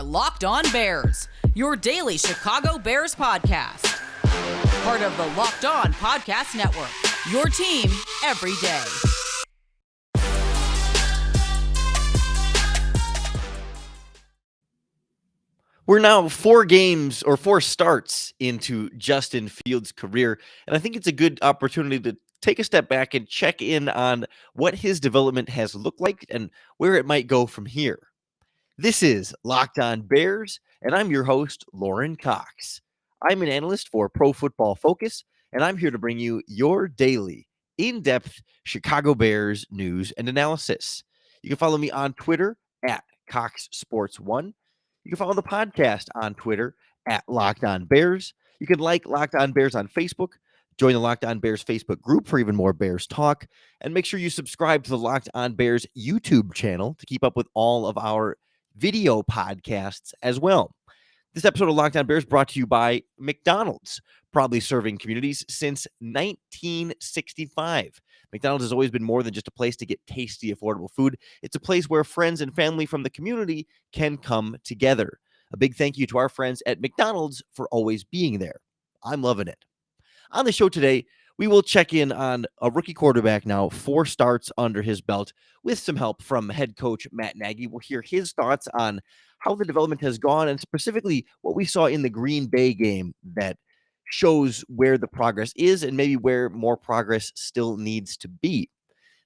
Locked On Bears, your daily Chicago Bears podcast. Part of the Locked On Podcast Network, your team every day. We're now 4 starts into Justin Fields' career, and I think it's a good opportunity to take a step back and check in on what his development has looked like and where it might go from here. This is Locked On Bears, and I'm your host, Lorin Cox. I'm an analyst for Pro Football Focus, and I'm here to bring you your daily, in-depth Chicago Bears news and analysis. You can follow me on Twitter at CoxSports1. You can follow the podcast on Twitter at Locked On Bears. You can like Locked On Bears on Facebook. Join the Locked On Bears Facebook group for even more Bears talk. And make sure you subscribe to the Locked On Bears YouTube channel to keep up with all of our video podcasts as well. This episode of Locked On Bears brought to you by McDonald's, probably serving communities since 1965. McDonald's has always been more than just a place to get tasty, affordable food. It's a place where friends and family from the community can come together. A big thank you to our friends at McDonald's for always being there. I'm loving it. On the show today, we will check in on a rookie quarterback now, 4 starts under his belt, with some help from head coach Matt Nagy. We'll hear his thoughts on how the development has gone and specifically what we saw in the Green Bay game that shows where the progress is and maybe where more progress still needs to be.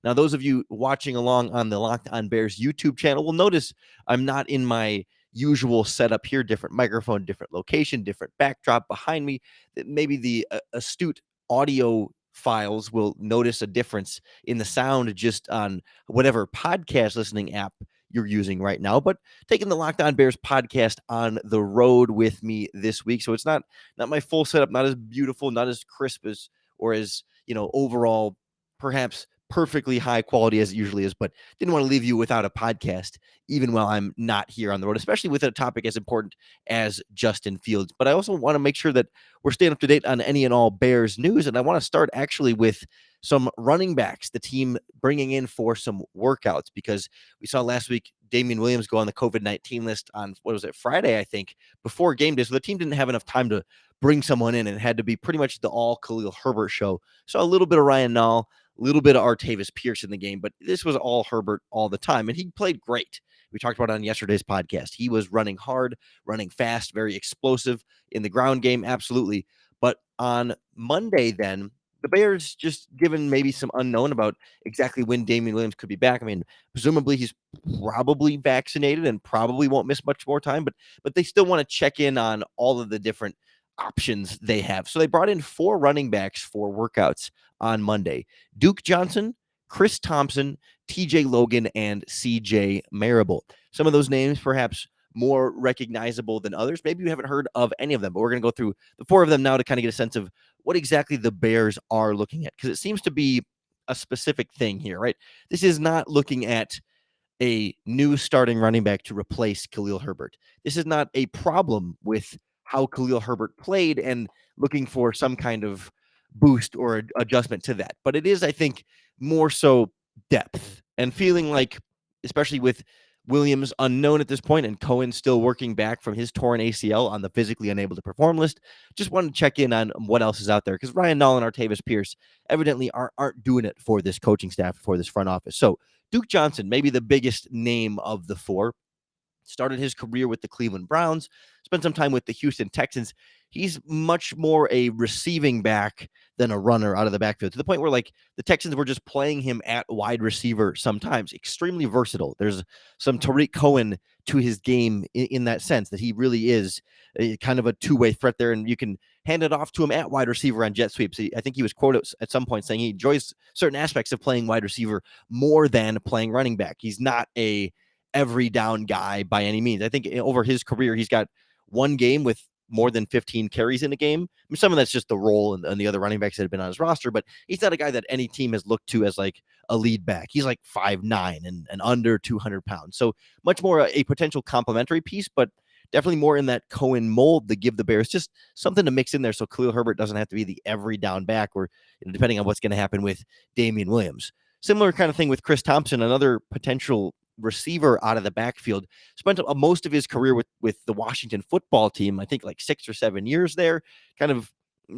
Now, those of you watching along on the Locked On Bears YouTube channel will notice I'm not in my usual setup here, different microphone, different location, different backdrop behind me. Maybe the astute audio files will notice a difference in the sound just on whatever podcast listening app you're using right now, but taking the Locked On Bears podcast on the road with me this week. So it's not my full setup, not as beautiful, not as crisp as, or as, overall, perhaps perfectly high quality as it usually is, but didn't want to leave you without a podcast, even while I'm not here on the road, especially with a topic as important as Justin Fields. But I also want to make sure that we're staying up to date on any and all Bears news. And I want to start actually with some running backs, the team bringing in for some workouts, because we saw last week Damian Williams go on the COVID-19 list on, Friday, I think, before game day. So the team didn't have enough time to bring someone in and it had to be pretty much the all Khalil Herbert show. So a little bit of Ryan Nall, a little bit of Artavis Pierce in the game, but this was all Herbert all the time, and he played great. We talked about it on yesterday's podcast. He was running hard, running fast, very explosive in the ground game, absolutely. But on Monday then, the Bears just given maybe some unknown about exactly when Damian Williams could be back. I mean, presumably he's probably vaccinated and probably won't miss much more time, but they still want to check in on all of the different options they have. So they brought in 4 running backs for workouts on Monday: Duke Johnson, Chris Thompson, TJ Logan, and CJ Maribel. Some of those names perhaps more recognizable than others. Maybe you haven't heard of any of them, but we're going to go through the 4 of them now to kind of get a sense of what exactly the Bears are looking at, because it seems to be a specific thing here, right? This is not looking at a new starting running back to replace Khalil Herbert. This is not a problem with how Khalil Herbert played and looking for some kind of boost or adjustment to that. But it is, I think, more so depth and feeling like, especially with Williams unknown at this point and Cohen still working back from his torn ACL on the physically unable to perform list, just wanted to check in on what else is out there, because Ryan Nall and Artavis Pierce evidently aren't doing it for this coaching staff, for this front office. So Duke Johnson, maybe the biggest name of the 4, started his career with the Cleveland Browns, spent some time with the Houston Texans. He's much more a receiving back than a runner out of the backfield, to the point where the Texans were just playing him at wide receiver sometimes. Extremely versatile. There's some Tariq Cohen to his game in that sense, that he really is a kind of a two-way threat there, and you can hand it off to him at wide receiver on jet sweeps. I think he was quoted at some point saying he enjoys certain aspects of playing wide receiver more than playing running back. He's not a every down guy by any means. I think over his career, he's got one game with more than 15 carries in a game. I mean, some of that's just the role and the other running backs that have been on his roster, but he's not a guy that any team has looked to as like a lead back. He's like 5'9" and under 200 pounds. So much more a potential complementary piece, but definitely more in that Cohen mold to give the Bears just something to mix in there so Khalil Herbert doesn't have to be the every down back, or depending on what's going to happen with Damian Williams. Similar kind of thing with Chris Thompson, another potential receiver out of the backfield. Spent most of his career with the Washington football team. I think like 6 or 7 years there. Kind of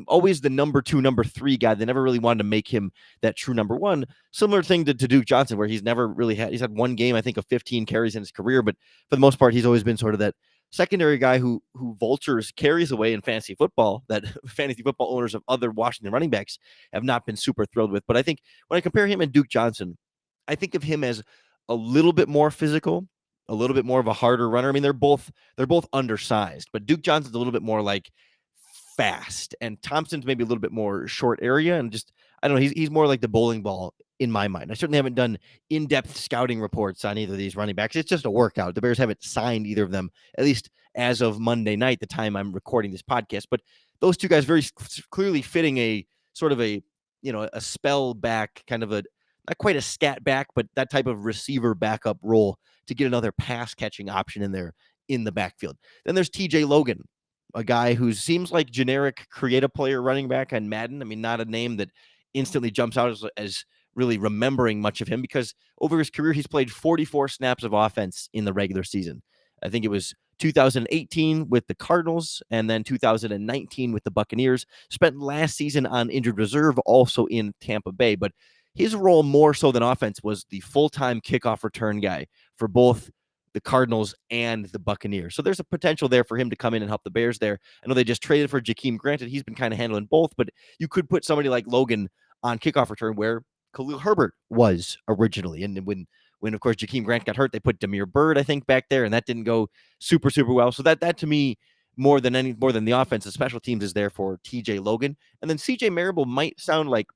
always the number 2, number 3 guy. They never really wanted to make him that true number 1. Similar thing to Duke Johnson, where he's had one game, I think, of 15 carries in his career, but for the most part, he's always been sort of that secondary guy who vultures carries away in fantasy football that fantasy football owners of other Washington running backs have not been super thrilled with. But I think when I compare him and Duke Johnson, I think of him as a little bit more physical, a little bit more of a harder runner. I mean, they're both undersized, but Duke Johnson's a little bit more like fast, and Thompson's maybe a little bit more short area, and just I don't know. He's more like the bowling ball in my mind. I certainly haven't done in-depth scouting reports on either of these running backs. It's just a workout. The Bears haven't signed either of them, at least as of Monday night, the time I'm recording this podcast. But those two guys very clearly fitting a sort of a a spell back, kind of a not quite a scat back, but that type of receiver backup role to get another pass catching option in there in the backfield. Then there's TJ Logan, a guy who seems like generic creative player running back on Madden. I mean, not a name that instantly jumps out as really remembering much of him, because over his career, he's played 44 snaps of offense in the regular season. I think it was 2018 with the Cardinals and then 2019 with the Buccaneers. Spent last season on injured reserve, also in Tampa Bay. But his role more so than offense was the full-time kickoff return guy for both the Cardinals and the Buccaneers. So there's a potential there for him to come in and help the Bears there. I know they just traded for Jakeem. Granted, he's been kind of handling both, but you could put somebody like Logan on kickoff return where Khalil Herbert was originally. And when of course Jakeem Grant got hurt, they put Damiere Byrd, I think, back there, and that didn't go super well. So that to me, more than the offense, the special teams is there for TJ Logan. And then CJ Maribel might sound like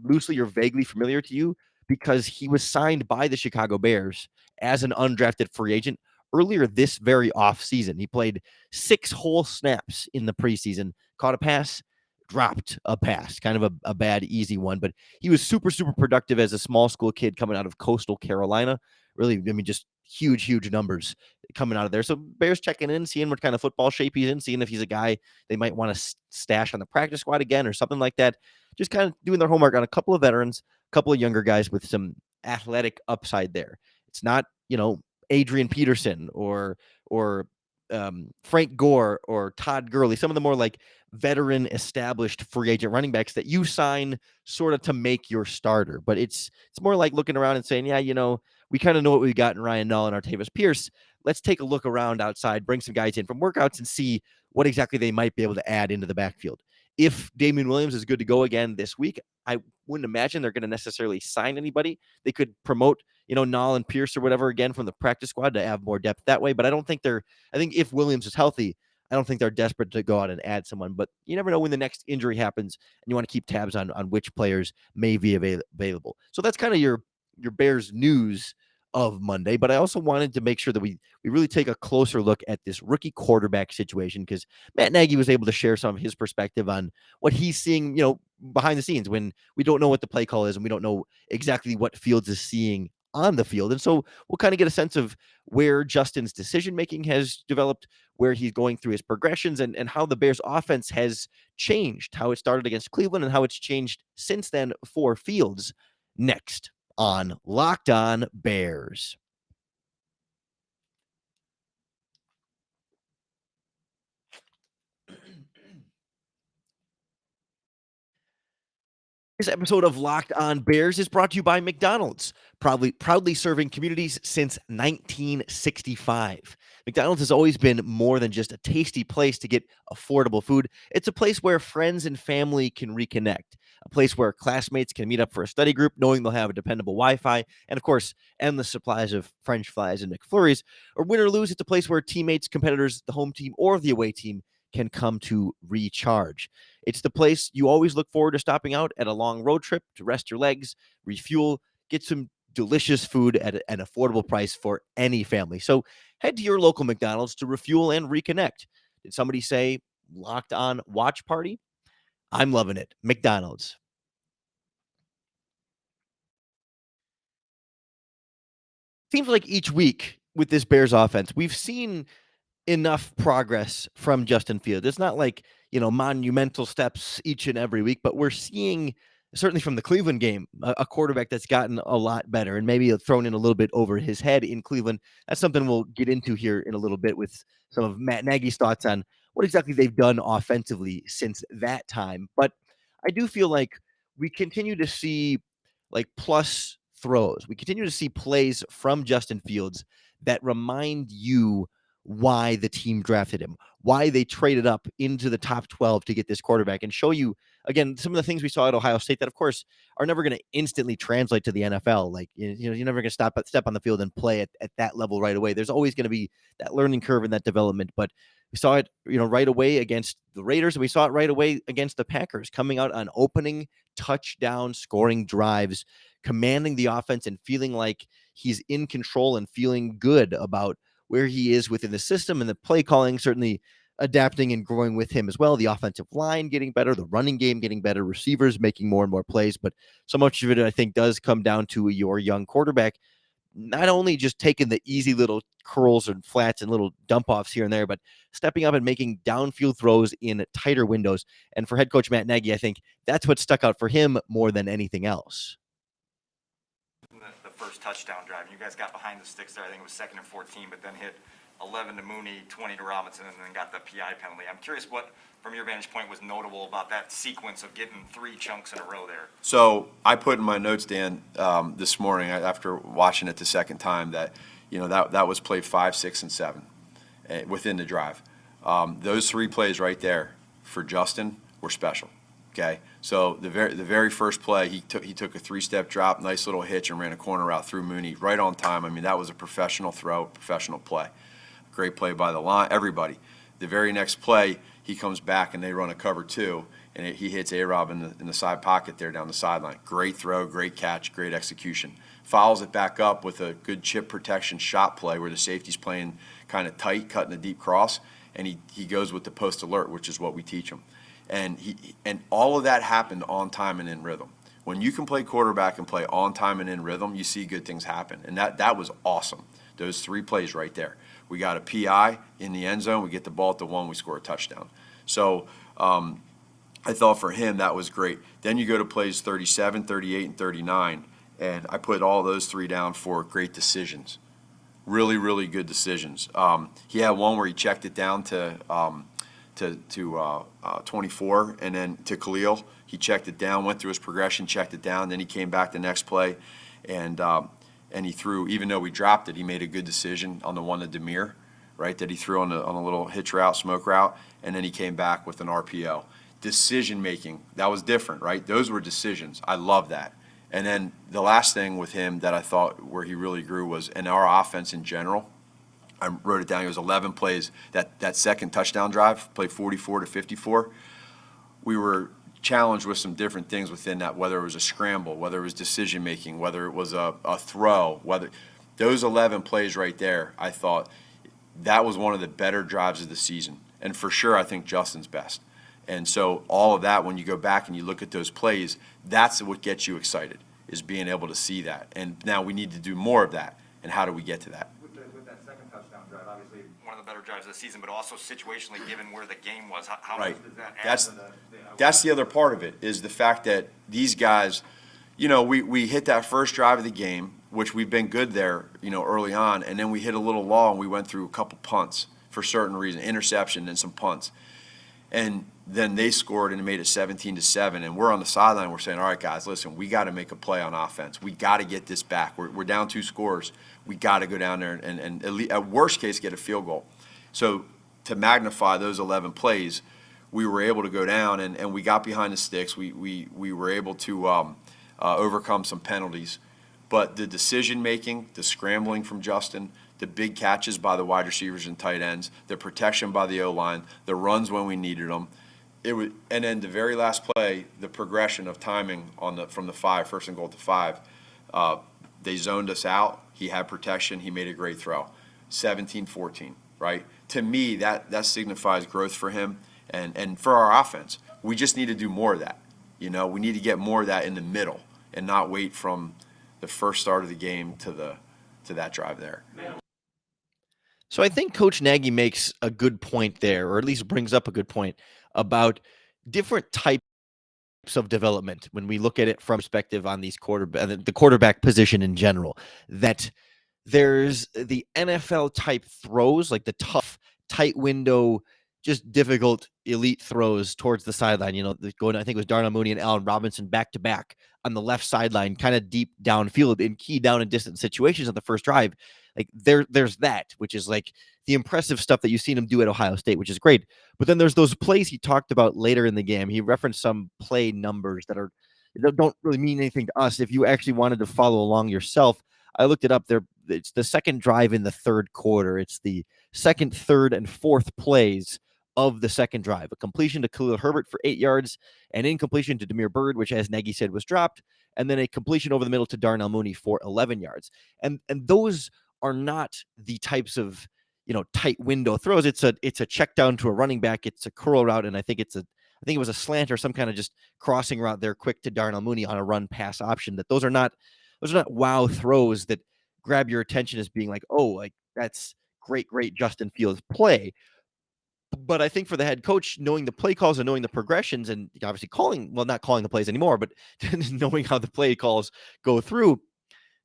loosely or vaguely familiar to you because he was signed by the Chicago Bears as an undrafted free agent earlier this very offseason. He played 6 whole snaps in the preseason, caught a pass, dropped a pass, kind of a bad, easy one. But he was super productive as a small school kid coming out of Coastal Carolina. Really, I mean, just huge numbers coming out of there. So Bears checking in, seeing what kind of football shape he's in, seeing if he's a guy they might want to stash on the practice squad again or something like that. Just kind of doing their homework on a couple of veterans, a couple of younger guys with some athletic upside there. It's not, Adrian Peterson or Frank Gore or Todd Gurley, some of the more like veteran established free agent running backs that you sign sort of to make your starter. But it's more like looking around and saying, yeah, we kind of know what we've got in Ryan Null and Artavis Pierce. Let's take a look around outside, bring some guys in from workouts and see what exactly they might be able to add into the backfield. If Damian Williams is good to go again this week, I wouldn't imagine they're going to necessarily sign anybody. They could promote, Null and Pierce or whatever again from the practice squad to have more depth that way. But I think if Williams is healthy, I don't think they're desperate to go out and add someone. But you never know when the next injury happens, and you want to keep tabs on which players may be available. So that's kind of your Bears news of Monday. But I also wanted to make sure that we really take a closer look at this rookie quarterback situation, because Matt Nagy was able to share some of his perspective on what he's seeing, behind the scenes when we don't know what the play call is and we don't know exactly what Fields is seeing on the field. And so we'll kind of get a sense of where Justin's decision making has developed, where he's going through his progressions, and how the Bears offense has changed, how it started against Cleveland and how it's changed since then for Fields. Next on Locked On Bears. This episode of Locked On Bears is brought to you by McDonald's, proudly serving communities since 1965. McDonald's has always been more than just a tasty place to get affordable food. It's a place where friends and family can reconnect, a place where classmates can meet up for a study group knowing they'll have a dependable Wi-Fi, and of course, endless supplies of French fries and McFlurries. Or win or lose, it's a place where teammates, competitors, the home team, or the away team can come to recharge. It's the place you always look forward to stopping out at a long road trip to rest your legs, refuel, get some delicious food at an affordable price for any family. So head to your local McDonald's to refuel and reconnect. Did somebody say Locked On Watch Party? I'm loving it. McDonald's. Seems like each week with this Bears offense, we've seen enough progress from Justin Fields. It's not like, monumental steps each and every week, but we're seeing certainly from the Cleveland game, a quarterback that's gotten a lot better and maybe thrown in a little bit over his head in Cleveland. That's something we'll get into here in a little bit with some of Matt Nagy's thoughts on what exactly they've done offensively since that time. But I do feel like we continue to see like plus throws. We continue to see plays from Justin Fields that remind you why the team drafted him, why they traded up into the top 12 to get this quarterback, and show you again some of the things we saw at Ohio State that, of course, are never going to instantly translate to the NFL. Like, you're never going to step on the field and play at that level right away. There's always going to be that learning curve and that development. But we saw it, right away against the Raiders, and we saw it right away against the Packers, coming out on opening touchdown scoring drives, commanding the offense and feeling like he's in control and feeling good about where he is within the system, and the play calling certainly adapting and growing with him as well. The offensive line getting better, the running game getting better, receivers making more and more plays. But so much of it, I think, does come down to your young quarterback not only just taking the easy little curls and flats and little dump offs here and there, but stepping up and making downfield throws in tighter windows. And for head coach Matt Nagy, I think that's what stuck out for him more than anything else. The first touchdown drive, you guys got behind the sticks there. I think it was 2nd and 14, but then hit 11 to Mooney, 20 to Robinson, and then got the PI penalty. I'm curious what, from your vantage point, was notable about that sequence of getting 3 chunks in a row there. So I put in my notes, Dan, this morning after watching it the second time that that was play 5, 6, and 7 within the drive. Those 3 plays right there for Justin were special. Okay, so the very first play, he took a 3-step drop, nice little hitch, and ran a corner route through Mooney right on time. I mean, that was a professional throw, professional play. Great play by the line, everybody. The very next play, he comes back and they run a cover 2, and he hits A-Rob in the side pocket there down the sideline. Great throw, great catch, great execution. Follows it back up with a good chip protection shot play where the safety's playing kind of tight, cutting a deep cross, and he goes with the post alert, which is what we teach him. And all of that happened on time and in rhythm. When you can play quarterback and play on time and in rhythm, you see good things happen. And that was awesome. Those 3 plays right there. We got a PI in the end zone. We get the ball at the 1. We score a touchdown. So I thought for him that was great. Then you go to plays 37, 38, and 39. And I put all those 3 down for great decisions. Really, really good decisions. He had one where he checked it down to 24, and then to Khalil. He checked it down, went through his progression, checked it down, then he came back the next play, and he threw. Even though we dropped it, he made a good decision on the one to Demir, right, that he threw on a little hitch route, smoke route, and then he came back with an RPO. Decision making, that was different, right? Those were decisions. I love that. And then the last thing with him that I thought where he really grew was in our offense in general. I wrote it down. It was 11 plays. That second touchdown drive, play 44 to 54. We were challenged with some different things within that, whether it was a scramble, whether it was decision making, whether it was a throw, whether those 11 plays right there. I thought that was one of the better drives of the season, and for sure, I think Justin's best. And so all of that, when you go back and you look at those plays, that's what gets you excited, is being able to see that. And now we need to do more of that. And how do we get to that? With that second touchdown drive, obviously one of the better drives of the season, but also situationally given where the game was, how right. much does that add to the That's the other part of it, is the fact that these guys, we hit that first drive of the game, which we've been good there, early on, and then we hit a little lull and we went through a couple punts for certain reasons, interception and some punts. And then they scored and made it 17-7, and we're on the sideline. We're saying, all right, guys, listen, we got to make a play on offense. We got to get this back. We're down 2 scores. We got to go down there and at worst case get a field goal. So to magnify those 11 plays, we were able to go down and we got behind the sticks. We were able to overcome some penalties. But the decision making, the scrambling from Justin, the big catches by the wide receivers and tight ends, the protection by the O-line, the runs when we needed them. And then the very last play, the progression of timing from the 5, first and goal to 5. They zoned us out. He had protection. He made a great throw. 17-14, right? To me, that signifies growth for him and for our offense. We just need to do more of that. We need to get more of that in the middle and not wait from the first start of the game to that drive there. So I think Coach Nagy makes a good point there, or at least brings up a good point about different types of development when we look at it from perspective on these the quarterback position in general, that there's the NFL type throws, like the tough, tight window, just difficult elite throws towards the sideline. Going, I think it was Darnell Mooney and Allen Robinson back to back on the left sideline, kind of deep downfield in key down and distant situations on the first drive. Like there's that, which is like the impressive stuff that you've seen him do at Ohio State, which is great. But then there's those plays he talked about later in the game. He referenced some play numbers that don't really mean anything to us. If you actually wanted to follow along yourself, I looked it up there. It's the second drive in the third quarter. It's the second, third, and fourth plays of the second drive. A completion to Khalil Herbert for 8 yards, an incompletion to Damiere Byrd, which, as Nagy said, was dropped, and then a completion over the middle to Darnell Mooney for 11 yards. And those are not the types of tight window throws. It's a check down to a running back. It's a curl route, and I think it was a slant or some kind of just crossing route there, quick to Darnell Mooney on a run pass option. That those are not wow throws that grab your attention as being like, oh, like that's great Justin Fields play. But I think for the head coach, knowing the play calls and knowing the progressions and obviously not calling the plays anymore, but knowing how the play calls go through,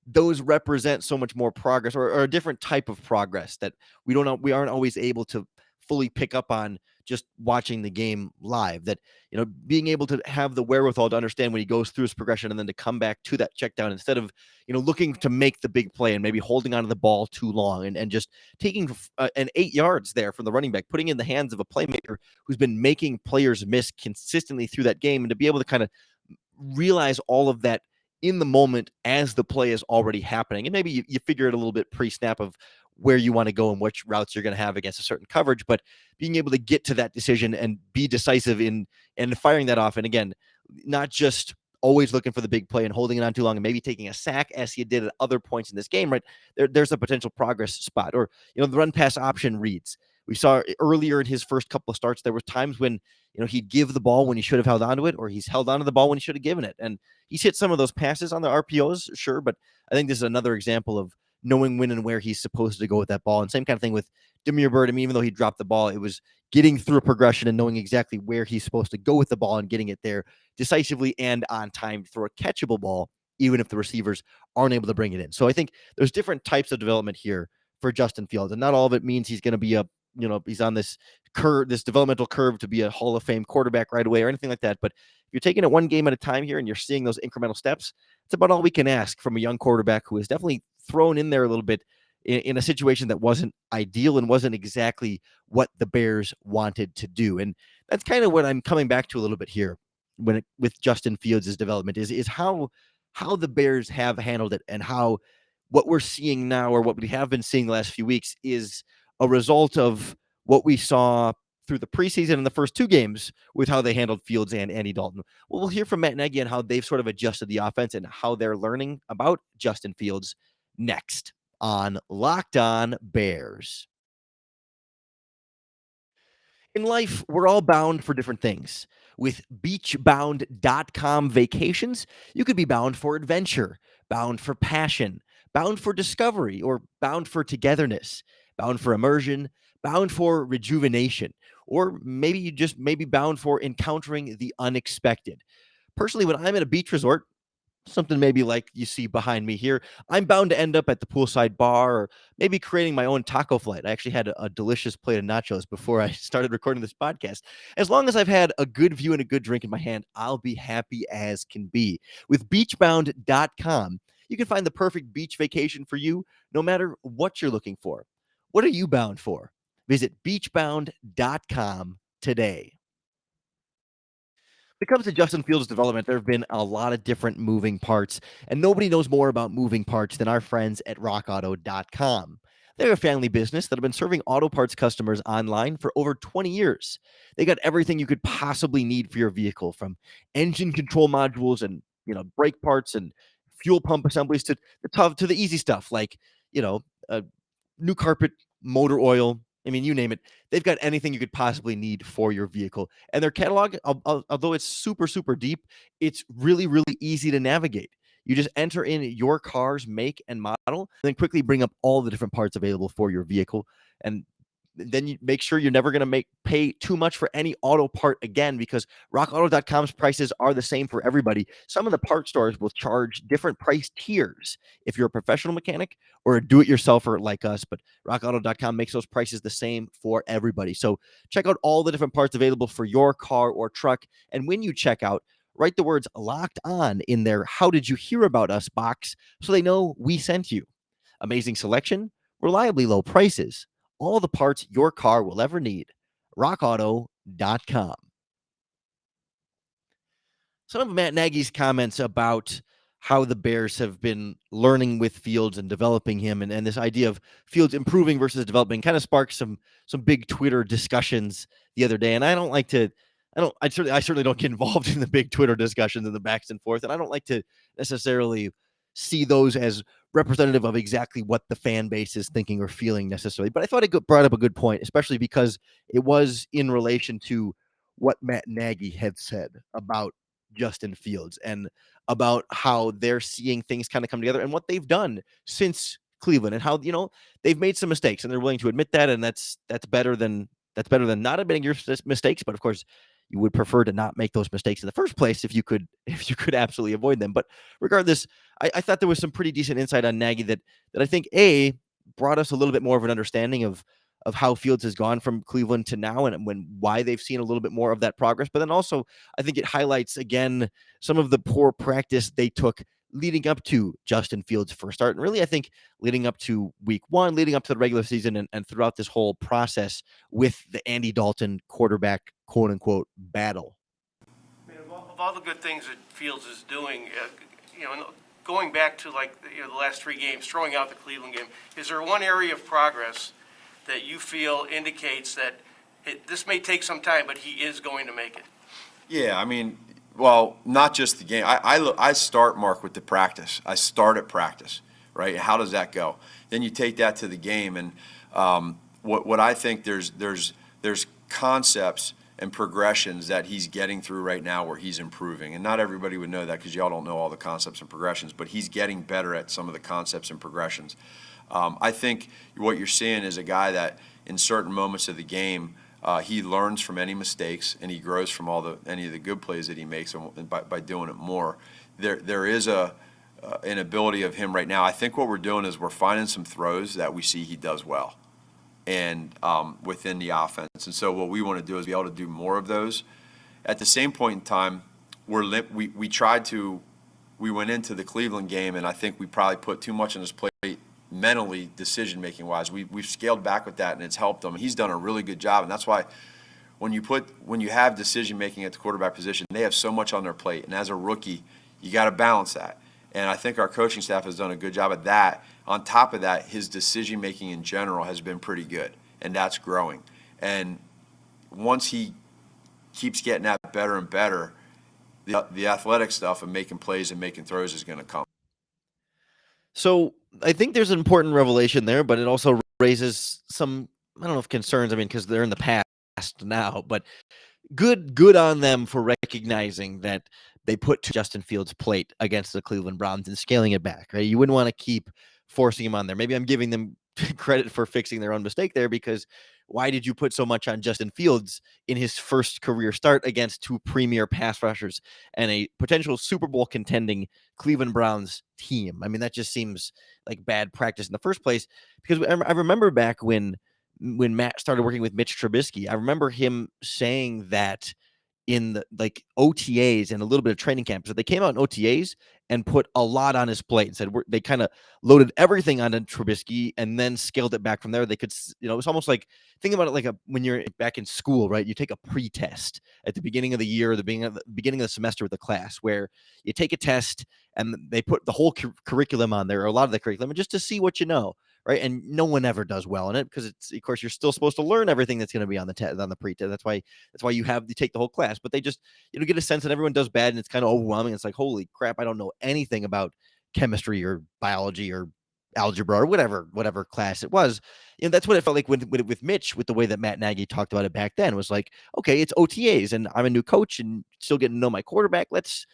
those represent so much more progress or a different type of progress that we aren't always able to fully pick up on just watching the game live. That being able to have the wherewithal to understand when he goes through his progression and then to come back to that check down instead of looking to make the big play and maybe holding onto the ball too long and just taking an 8 yards there from the running back, putting in the hands of a playmaker who's been making players miss consistently through that game, and to be able to kind of realize all of that in the moment as the play is already happening. And maybe you figure it a little bit pre-snap of where you want to go and which routes you're going to have against a certain coverage, but being able to get to that decision and be decisive in firing that off. And again, not just always looking for the big play and holding it on too long and maybe taking a sack as he did at other points in this game, right? There's a potential progress spot. Or, the run pass option reads. We saw earlier in his first couple of starts, there were times when, he'd give the ball when he should have held onto it, or he's held onto the ball when he should have given it. And he's hit some of those passes on the RPOs, sure, but I think this is another example of knowing when and where he's supposed to go with that ball. And same kind of thing with Damiere Byrd. I mean, even though he dropped the ball, it was getting through a progression and knowing exactly where he's supposed to go with the ball and getting it there decisively and on time to throw a catchable ball, even if the receivers aren't able to bring it in. So I think there's different types of development here for Justin Fields, and not all of it means he's going to be he's on this curve, this developmental curve to be a Hall of Fame quarterback right away or anything like that. But if you're taking it one game at a time here and you're seeing those incremental steps, it's about all we can ask from a young quarterback who is definitely thrown in there a little bit in a situation that wasn't ideal and wasn't exactly what the Bears wanted to do. And that's kind of what I'm coming back to a little bit here with Justin Fields' development is how the Bears have handled it, and how what we're seeing now, or what we have been seeing the last few weeks, is a result of what we saw through the preseason in the first two games with how they handled Fields and Andy Dalton. Well, we'll hear from Matt Nagy and how they've sort of adjusted the offense and how they're learning about Justin Fields next on Locked On Bears. In life, we're all bound for different things. With beachbound.com vacations, you could be bound for adventure, bound for passion, bound for discovery, or bound for togetherness, bound for immersion, bound for rejuvenation, or maybe you just may be bound for encountering the unexpected. Personally, when I'm at a beach resort, something maybe like you see behind me here, I'm bound to end up at the poolside bar, or maybe creating my own taco flight. I actually had a delicious plate of nachos before I started recording this podcast. As long as I've had a good view and a good drink in my hand, I'll be happy as can be. With beachbound.com, you can find the perfect beach vacation for you, no matter what you're looking for. What are you bound for? Visit beachbound.com today. When it comes to Justin Fields' development, there have been a lot of different moving parts, and nobody knows more about moving parts than our friends at rockauto.com. They're a family business that have been serving auto parts customers online for over 20 years. They got everything you could possibly need for your vehicle, from engine control modules and brake parts and fuel pump assemblies to the easy stuff like new carpet, motor oil. I mean, you name it. They've got anything you could possibly need for your vehicle. And their catalog, although it's super, super deep, it's really, really easy to navigate. You just enter in your car's make and model, and then quickly bring up all the different parts available for your vehicle. And then you make sure you're never going to pay too much for any auto part again, because rockauto.com's prices are the same for everybody. Some of the part stores will charge different price tiers if you're a professional mechanic or a do-it-yourselfer like us, but rockauto.com makes those prices the same for everybody. So check out all the different parts available for your car or truck, and when you check out, write the words "locked on" in their "How did you hear about us" box so they know we sent you. Amazing selection, reliably low prices, all the parts your car will ever need. rockauto.com. Some of Matt Nagy's comments about how the Bears have been learning with Fields and developing him, and this idea of Fields improving versus developing kind of sparked some big Twitter discussions the other day. And I certainly don't get involved in the big Twitter discussions and the backs and forth, and I don't like to necessarily see those as representative of exactly what the fan base is thinking or feeling necessarily. But I thought it brought up a good point, especially because it was in relation to what Matt Nagy had said about Justin Fields and about how they're seeing things kind of come together and what they've done since Cleveland, and how, they've made some mistakes and they're willing to admit that. And that's better than not admitting your mistakes. But of course, you would prefer to not make those mistakes in the first place if you could absolutely avoid them. But regardless, I thought there was some pretty decent insight on Nagy that I think brought us a little bit more of an understanding of how Fields has gone from Cleveland to now, and why they've seen a little bit more of that progress. But then also, I think it highlights again some of the poor practice they took leading up to Justin Fields' first start. And really, I think leading up to week one, leading up to the regular season, and throughout this whole process with the Andy Dalton quarterback, quote unquote, battle. I mean, of all the good things that Fields is doing, going back to the last 3 games, throwing out the Cleveland game, is there one area of progress that you feel indicates that this may take some time, but he is going to make it? Yeah, I mean, well, not just the game. I start, Mark, with the practice. I start at practice, right? How does that go? Then you take that to the game, and what I think there's concepts and progressions that he's getting through right now where he's improving. And not everybody would know that because y'all don't know all the concepts and progressions, but he's getting better at some of the concepts and progressions. I think what you're seeing is a guy that in certain moments of the game, he learns from any mistakes and he grows from any of the good plays that he makes by doing it more. There is an ability of him right now. I think what we're doing is we're finding some throws that we see he does well and within the offense. And so what we want to do is be able to do more of those. At the same point in time, we went into the Cleveland game, and I think we probably put too much on his plate mentally, decision-making wise. We've scaled back with that, and it's helped him. He's done a really good job, and that's why when you have decision-making at the quarterback position, they have so much on their plate, and as a rookie, you got to balance that. And I think our coaching staff has done a good job at that. On top of that, his decision-making in general has been pretty good, and that's growing. And once he keeps getting that better and better, the athletic stuff and making plays and making throws is going to come. So I think there's an important revelation there, but it also raises some, I don't know if concerns, because they're in the past now, but good on them for recognizing that they put Justin Fields' plate against the Cleveland Browns and scaling it back, right? You wouldn't want to keep forcing him on there. Maybe I'm giving them credit for fixing their own mistake there, because why did you put so much on Justin Fields in his first career start against 2 premier pass rushers and a potential Super Bowl contending Cleveland Browns team? That just seems like bad practice in the first place, because I remember back when Matt started working with Mitch Trubisky, I remember him saying that in the OTAs and a little bit of training camp. So they came out in OTAs and put a lot on his plate and said they kind of loaded everything onto Trubisky and then scaled it back from there. They could, it's almost like, think about it like when you're back in school, right? You take a pre-test at the beginning of the year, or the beginning of the semester with the class, where you take a test and they put the whole curriculum on there, or a lot of the curriculum, just to see what you know. Right. And no one ever does well in it, because it's, of course, you're still supposed to learn everything that's going to be on the test, on the pre-test. That's why you take the whole class. But they just, get a sense that everyone does bad, and it's kind of overwhelming. It's like, holy crap, I don't know anything about chemistry or biology or algebra or whatever class it was. That's what it felt like with Mitch, with the way that Matt Nagy talked about it back then. It was like, okay, it's OTAs and I'm a new coach and still getting to know my quarterback. Let's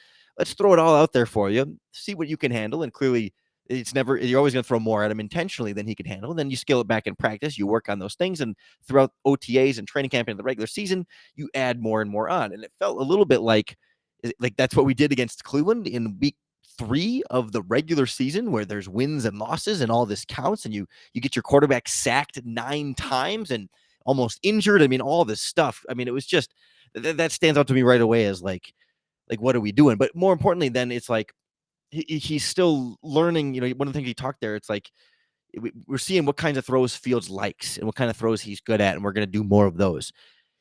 throw it all out there for you, see what you can handle. And clearly you're always going to throw more at him intentionally than he can handle. Then you scale it back in practice. You work on those things. And throughout OTAs and training camp and the regular season, you add more and more on. And it felt a little bit like that's what we did against Cleveland in week 3 of the regular season, where there's wins and losses and all this counts. And you get your quarterback sacked 9 times and almost injured. I mean, all this stuff. I mean, it was just, that stands out to me right away as like, what are we doing? But more importantly, then it's like, he's still learning. One of the things he talked there, it's like we're seeing what kinds of throws Fields likes and what kind of throws he's good at, and we're going to do more of those.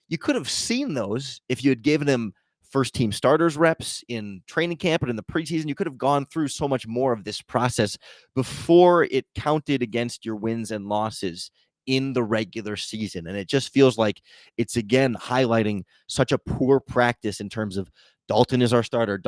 You could have seen those if you had given him first team starters reps in training camp and in the preseason. You could have gone through so much more of this process before it counted against your wins and losses in the regular season. And it just feels like it's again highlighting such a poor practice in terms of Dalton is our starter.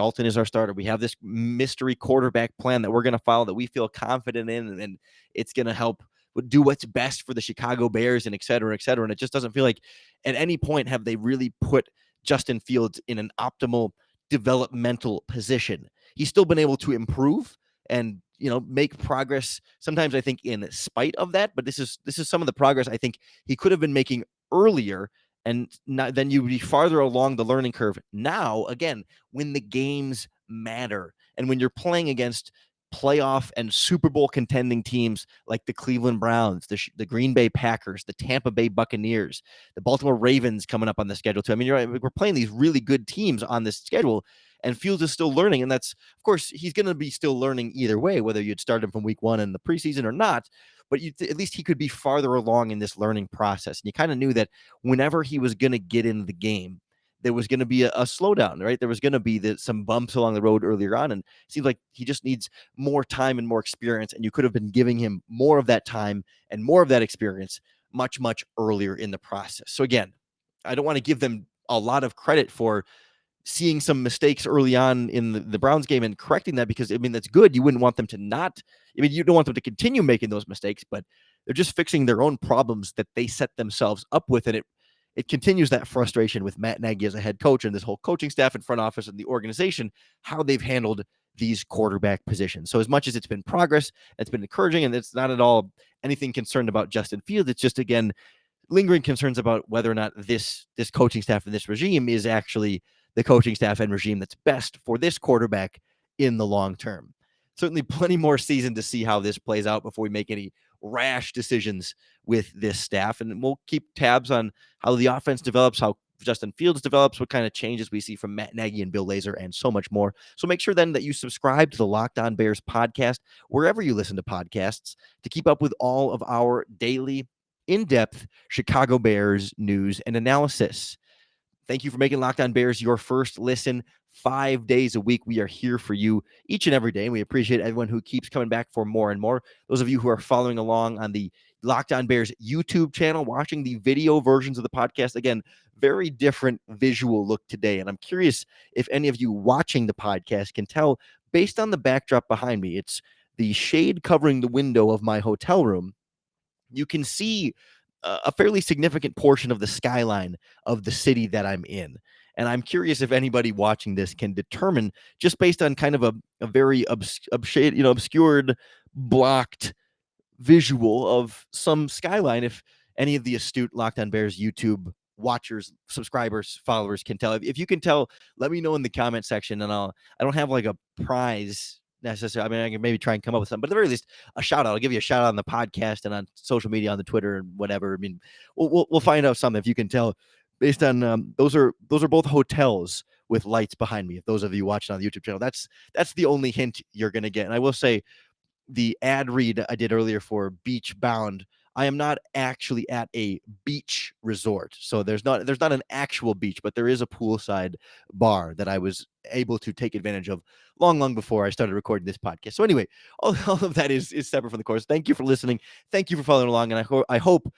We have this mystery quarterback plan that we're going to follow, that we feel confident in, and it's going to help do what's best for the Chicago Bears, and et cetera, et cetera. And it just doesn't feel like at any point have they really put Justin Fields in an optimal developmental position. He's still been able to improve and make progress sometimes, I think, in spite of that. But this is some of the progress I think he could have been making earlier, and then you'd be farther along the learning curve now, again, when the games matter and when you're playing against playoff and Super Bowl contending teams like the Cleveland Browns, the Green Bay Packers, the Tampa Bay Buccaneers, the Baltimore Ravens coming up on the schedule too. I mean, you're right, we're playing these really good teams on this schedule, and Fields is still learning. And that's, of course, he's going to be still learning either way, whether you'd start him from week 1 in the preseason or not. But at least he could be farther along in this learning process. And you kind of knew that whenever he was going to get in the game, there was going to be a slowdown, right? There was going to be some bumps along the road earlier on. And it seems like he just needs more time and more experience. And you could have been giving him more of that time and more of that experience much, much earlier in the process. So again, I don't want to give them a lot of credit for seeing some mistakes early on in the Browns game and correcting that, because, I mean, that's good. You wouldn't want them to not, I mean, you don't want them to continue making those mistakes, but they're just fixing their own problems that they set themselves up with. And it continues that frustration with Matt Nagy as a head coach and this whole coaching staff and front office and the organization, how they've handled these quarterback positions. So as much as it's been progress, it's been encouraging, and it's not at all anything concerned about Justin Fields. It's just, again, lingering concerns about whether or not this coaching staff and this regime is actually the coaching staff and regime that's best for this quarterback in the long term. Certainly plenty more season to see how this plays out before we make any rash decisions with this staff. And we'll keep tabs on how the offense develops, how Justin Fields develops, what kind of changes we see from Matt Nagy and Bill Lazor, and so much more. So make sure then that you subscribe to the Locked On Bears podcast, wherever you listen to podcasts, to keep up with all of our daily, in-depth Chicago Bears news and analysis. Thank you for making Locked On Bears your first listen 5 days a week. We are here for you each and every day, and we appreciate everyone who keeps coming back for more and more. Those of you who are following along on the Locked On Bears YouTube channel, watching the video versions of the podcast, again, very different visual look today. And I'm curious if any of you watching the podcast can tell, based on the backdrop behind me, it's the shade covering the window of my hotel room. You can see a fairly significant portion of the skyline of the city that I'm in. And I'm curious if anybody watching this can determine, just based on kind of a very obscured, blocked visual of some skyline, if any of the astute Locked On Bears YouTube watchers, subscribers, followers can tell. If you can tell, let me know in the comment section, and I don't have like a prize necessarily. I mean, I can maybe try and come up with something, but at the very least, a shout out. I'll give you a shout out on the podcast and on social media, on the Twitter and whatever. I mean, we'll find out something if you can tell. Based on those are both hotels with lights behind me. If those of you watching on the YouTube channel, that's the only hint you're going to get. And I will say, the ad read I did earlier for Beach Bound, I am not actually at a beach resort. So there's not an actual beach, but there is a poolside bar that I was able to take advantage of long before I started recording this podcast. So anyway, all of that is separate from the course. Thank you for listening. Thank you for following along. And I hope,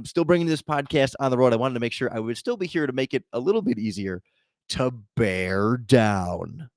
still bringing this podcast on the road. I wanted to make sure I would still be here to make it a little bit easier to bear down.